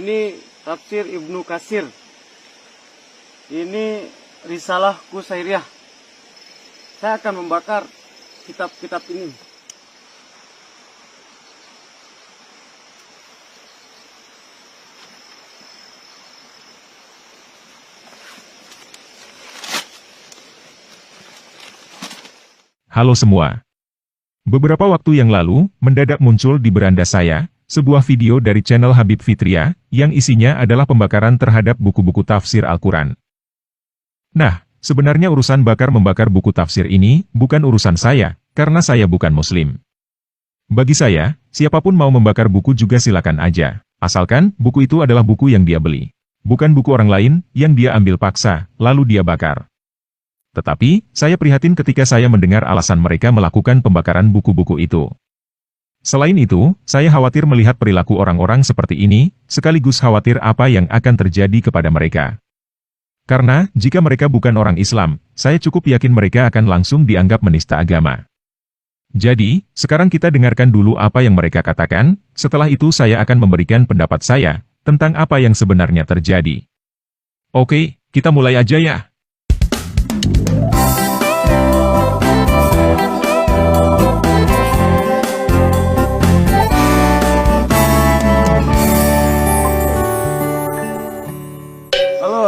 Ini tafsir Ibnu Katsir. Ini Risalah Qusairiyah. Saya akan membakar kitab-kitab ini. Halo semua. Beberapa waktu yang lalu, mendadak muncul di beranda saya, sebuah video dari channel Habib Fitria, yang isinya adalah pembakaran terhadap buku-buku tafsir Al-Quran. Nah, sebenarnya urusan bakar-membakar buku tafsir ini, bukan urusan saya, karena saya bukan muslim. Bagi saya, siapapun mau membakar buku juga silakan aja, asalkan buku itu adalah buku yang dia beli. Bukan buku orang lain, yang dia ambil paksa, lalu dia bakar. Tetapi, saya prihatin ketika saya mendengar alasan mereka melakukan pembakaran buku-buku itu. Selain itu, saya khawatir melihat perilaku orang-orang seperti ini, sekaligus khawatir apa yang akan terjadi kepada mereka. Karena, jika mereka bukan orang Islam, saya cukup yakin mereka akan langsung dianggap menista agama. Jadi, sekarang kita dengarkan dulu apa yang mereka katakan, setelah itu saya akan memberikan pendapat saya, tentang apa yang sebenarnya terjadi. Oke, kita mulai aja ya.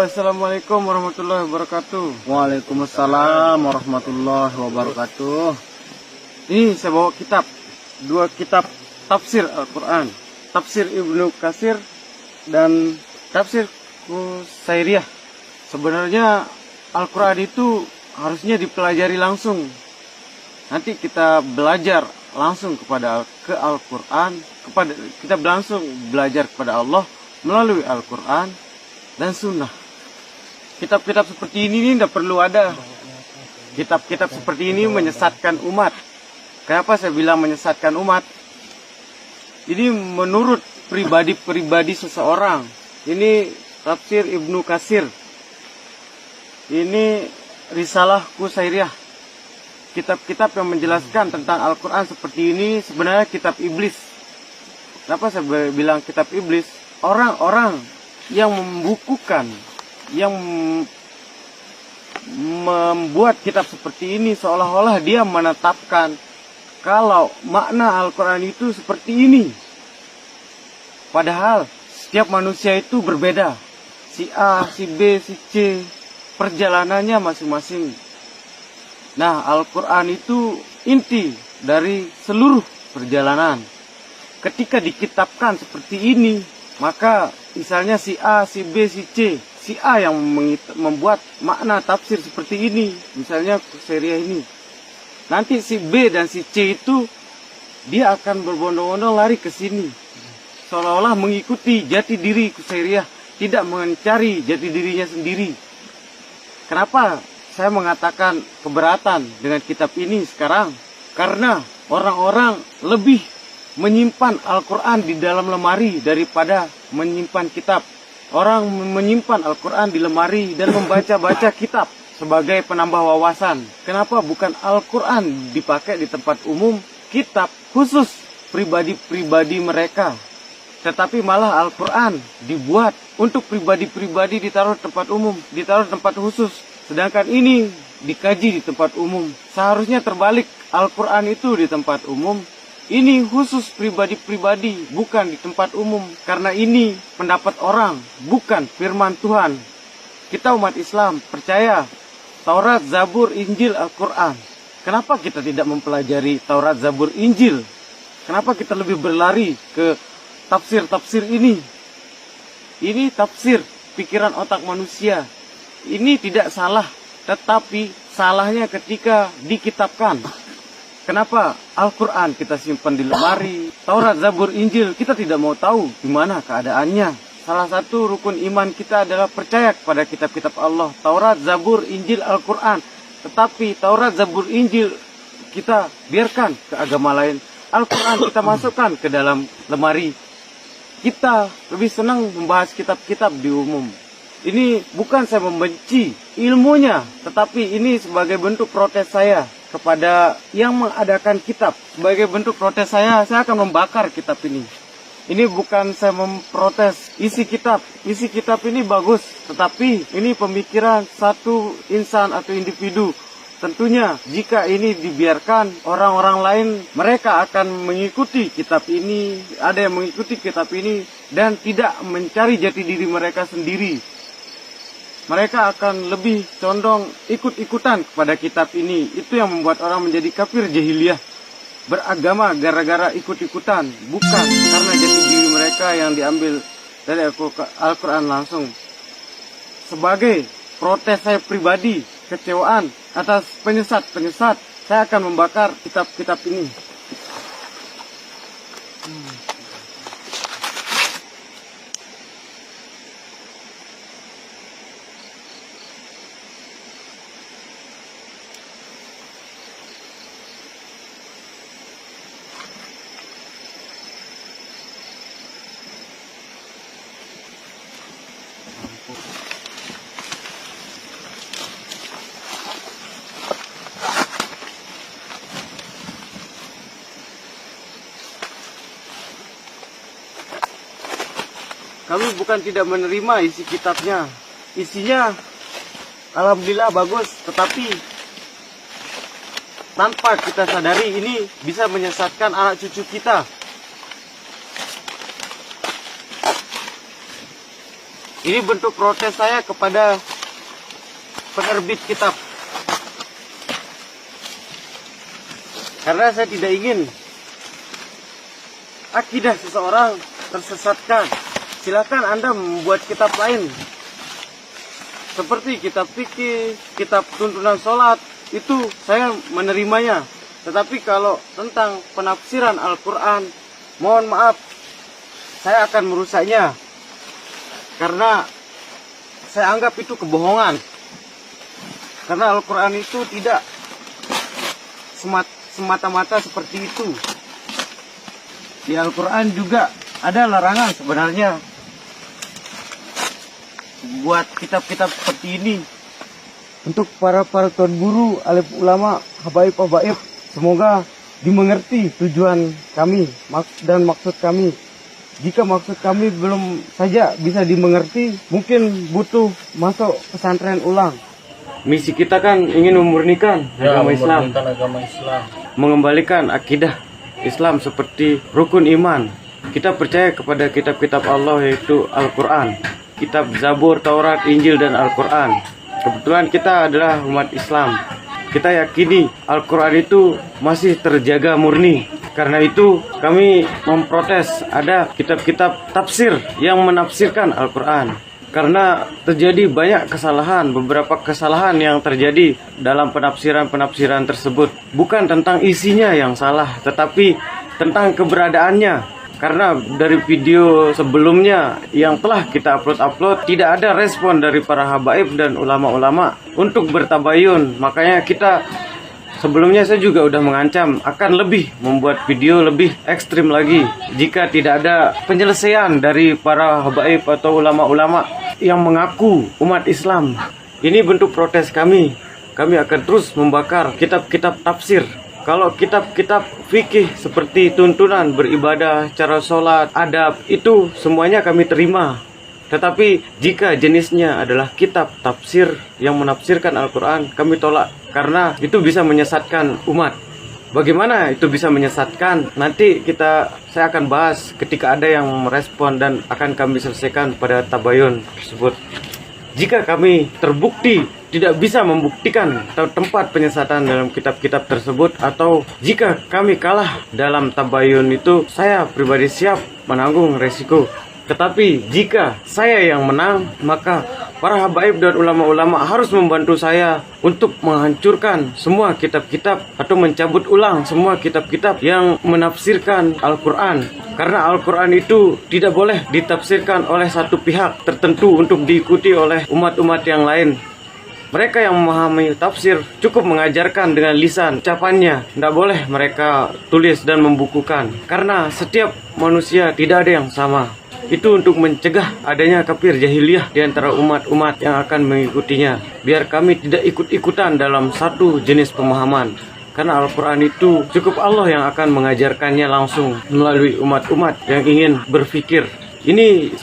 Assalamualaikum warahmatullahi wabarakatuh. Waalaikumsalam warahmatullahi wabarakatuh. Ini saya bawa kitab, dua kitab tafsir Al-Quran, tafsir Ibnu Katsir dan tafsir Qusairiyah. Sebenarnya Al-Quran itu harusnya dipelajari langsung. Nanti kita belajar langsung ke Al-Quran, kita langsung belajar kepada Allah melalui Al-Quran dan Sunnah. Kitab-kitab seperti ini tidak perlu ada. Kitab-kitab seperti ini menyesatkan umat. Kenapa saya bilang menyesatkan umat? Ini menurut pribadi-pribadi seseorang. Ini tafsir Ibnu Katsir. Ini Risalah Qusairiyah. Kitab-kitab yang menjelaskan tentang Al-Quran seperti ini sebenarnya kitab iblis. Kenapa saya bilang kitab iblis? Orang-orang yang membukukan, yang membuat kitab seperti ini seolah-olah dia menetapkan kalau makna Al-Quran itu seperti ini. Padahal setiap manusia itu berbeda. Si A, si B, si C, perjalanannya masing-masing. Nah, Al-Quran itu inti dari seluruh perjalanan. Ketika dikitabkan seperti ini, maka misalnya si A, si B, si C, si A yang membuat makna tafsir seperti ini, misalnya Qusairiyah ini. Nanti si B dan si C itu dia akan berbondong-bondong lari ke sini, seolah-olah mengikuti jati diri Qusairiyah, tidak mencari jati dirinya sendiri. Kenapa saya mengatakan keberatan dengan kitab ini sekarang? Karena orang-orang lebih menyimpan Al-Quran di dalam lemari daripada menyimpan kitab. Orang menyimpan Al-Quran di lemari dan membaca-baca kitab sebagai penambah wawasan. Kenapa bukan Al-Quran dipakai di tempat umum, kitab khusus pribadi-pribadi mereka, tetapi malah Al-Quran dibuat untuk pribadi-pribadi ditaruh di tempat umum, ditaruh di tempat khusus. Sedangkan ini dikaji di tempat umum. Seharusnya terbalik, Al-Quran itu di tempat umum, ini khusus pribadi-pribadi, bukan di tempat umum. Karena ini pendapat orang, bukan firman Tuhan. Kita umat Islam percaya Taurat, Zabur, Injil, Al-Quran. Kenapa kita tidak mempelajari Taurat, Zabur, Injil? Kenapa kita lebih berlari ke tafsir-tafsir ini? Ini tafsir pikiran otak manusia. Ini tidak salah, tetapi salahnya ketika dikitabkan. Kenapa Al-Quran kita simpan di lemari, Taurat, Zabur, Injil kita tidak mau tahu di mana keadaannya. Salah satu rukun iman kita adalah percaya kepada kitab-kitab Allah, Taurat, Zabur, Injil, Al-Quran. Tetapi Taurat, Zabur, Injil kita biarkan ke agama lain. Al-Quran kita masukkan ke dalam lemari. Kita lebih senang membahas kitab-kitab di umum. Ini bukan saya membenci ilmunya, tetapi ini sebagai bentuk protes saya kepada yang mengadakan kitab. Sebagai bentuk protes saya akan membakar kitab ini. ini bukan saya memprotes isi kitab. Isi kitab ini bagus, tetapi ini pemikiran satu insan atau individu. Tentunya jika ini dibiarkan, orang-orang lain mereka akan mengikuti kitab ini, ada yang mengikuti kitab ini dan tidak mencari jati diri mereka sendiri. Mereka akan lebih condong ikut-ikutan kepada kitab ini. Itu yang membuat orang menjadi kafir jahiliyah, beragama gara-gara ikut-ikutan, bukan karena jati diri mereka yang diambil dari Al-Quran langsung. Sebagai protes saya pribadi, kecewaan atas penyesat, saya akan membakar kitab-kitab ini. Kami bukan tidak menerima isi kitabnya. Isinya alhamdulillah bagus, tetapi tanpa kita sadari ini bisa menyesatkan anak cucu kita. Ini bentuk protes saya kepada penerbit kitab. Karena saya tidak ingin akidah seseorang tersesatkan. Silakan Anda membuat kitab lain. Seperti kitab fikih, kitab tuntunan sholat, itu saya menerimanya. Tetapi kalau tentang penafsiran Al-Quran, mohon maaf, saya akan merusaknya. Karena saya anggap itu kebohongan. Karena Al-Quran itu tidak semata-mata seperti itu. Di Al-Quran juga ada larangan sebenarnya buat kitab-kitab seperti ini. Untuk para tuan guru, alim ulama, habaib, semoga dimengerti tujuan kami dan maksud kami. Jika maksud kami belum saja bisa dimengerti, mungkin butuh masuk pesantren ulang. Misi kita kan ingin memurnikan agama Islam, mengembalikan akidah Islam seperti rukun iman. Kita percaya kepada kitab-kitab Allah, yaitu Al-Quran, kitab Zabur, Taurat, Injil, dan Al-Quran. Kebetulan kita adalah umat Islam. Kita yakini Al-Quran itu masih terjaga murni. Karena itu kami memprotes ada kitab-kitab tafsir yang menafsirkan Al-Quran. Karena terjadi banyak kesalahan, beberapa kesalahan yang terjadi dalam penafsiran-penafsiran tersebut. Bukan tentang isinya yang salah, tetapi tentang keberadaannya. Karena dari video sebelumnya yang telah kita upload, tidak ada respon dari para habaib dan ulama-ulama untuk bertabayun. Makanya kita sebelumnya saya juga udah mengancam akan lebih membuat video lebih ekstrim lagi jika tidak ada penyelesaian dari para habaib atau ulama-ulama yang mengaku umat Islam. Ini bentuk protes kami. Kami akan terus membakar kitab-kitab tafsir. Kalau kitab-kitab fikih seperti tuntunan beribadah, cara sholat, adab, itu semuanya kami terima. Tetapi jika jenisnya adalah kitab tafsir yang menafsirkan Al-Quran, kami tolak. Karena itu bisa menyesatkan umat. Bagaimana itu bisa menyesatkan? Nanti saya akan bahas ketika ada yang merespon dan akan kami selesaikan pada tabayun tersebut. Jika kami terbukti tidak bisa membuktikan tempat penyesatan dalam kitab-kitab tersebut, atau jika kami kalah dalam tabayun itu, saya pribadi siap menanggung resiko. Tetapi jika saya yang menang, maka para habaib dan ulama-ulama harus membantu saya untuk menghancurkan semua kitab-kitab atau mencabut ulang semua kitab-kitab yang menafsirkan Al-Quran. Karena Al-Quran itu tidak boleh ditafsirkan oleh satu pihak tertentu untuk diikuti oleh umat-umat yang lain. Mereka yang memahami tafsir cukup mengajarkan dengan lisan ucapannya. Tidak boleh mereka tulis dan membukukan. Karena setiap manusia tidak ada yang sama. Itu untuk mencegah adanya kafir jahiliyah di antara umat-umat yang akan mengikutinya. Biar kami tidak ikut-ikutan dalam satu jenis pemahaman. Karena Al-Quran itu cukup Allah yang akan mengajarkannya langsung melalui umat-umat yang ingin berpikir. Ini